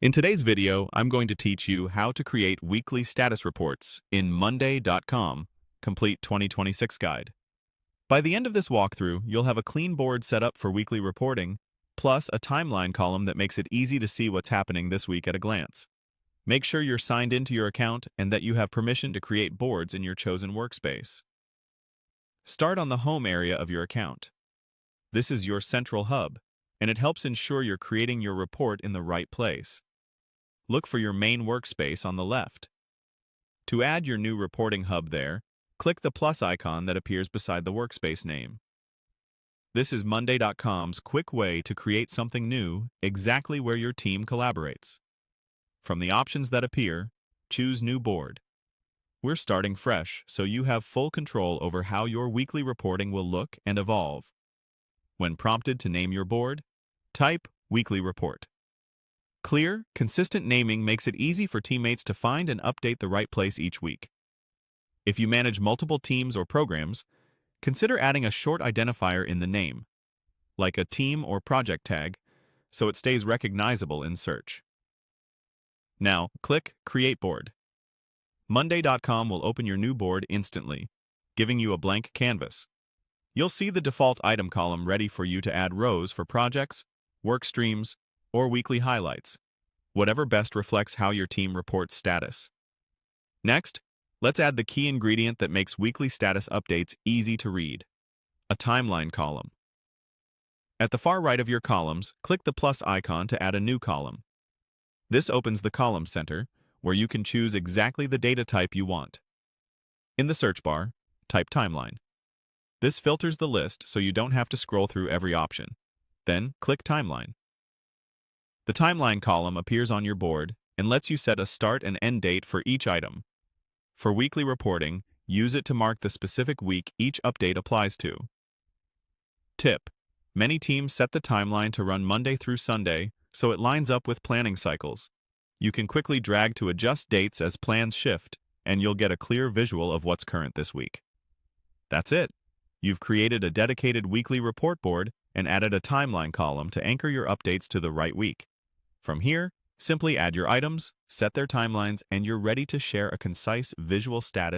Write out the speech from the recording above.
In today's video, I'm going to teach you how to create weekly status reports in Monday.com Complete 2026 Guide. By the end of this walkthrough, you'll have a clean board set up for weekly reporting, plus a timeline column that makes it easy to see what's happening this week at a glance. Make sure you're signed into your account and that you have permission to create boards in your chosen workspace. Start on the home area of your account. This is your central hub, and it helps ensure you're creating your report in the right place. Look for your main workspace on the left. To add your new reporting hub there, click the plus icon that appears beside the workspace name. This is Monday.com's quick way to create something new exactly where your team collaborates. From the options that appear, choose New Board. We're starting fresh, so you have full control over how your weekly reporting will look and evolve. When prompted to name your board, type Weekly Report. Clear, consistent naming makes it easy for teammates to find and update the right place each week. If you manage multiple teams or programs, consider adding a short identifier in the name, like a team or project tag, so it stays recognizable in search. Now, click Create Board. Monday.com will open your new board instantly, giving you a blank canvas. You'll see the default item column ready for you to add rows for projects, work streams, or weekly highlights, whatever best reflects how your team reports status. Next, let's add the key ingredient that makes weekly status updates easy to read: a timeline column. At the far right of your columns, click the plus icon to add a new column. This opens the column center, where you can choose exactly the data type you want. In the search bar, type Timeline. This filters the list so you don't have to scroll through every option. Then, click Timeline. The timeline column appears on your board and lets you set a start and end date for each item. For weekly reporting, use it to mark the specific week each update applies to. Tip: many teams set the timeline to run Monday through Sunday, so it lines up with planning cycles. You can quickly drag to adjust dates as plans shift, and you'll get a clear visual of what's current this week. That's it. You've created a dedicated weekly report board and added a timeline column to anchor your updates to the right week. From here, simply add your items, set their timelines, and you're ready to share a concise visual status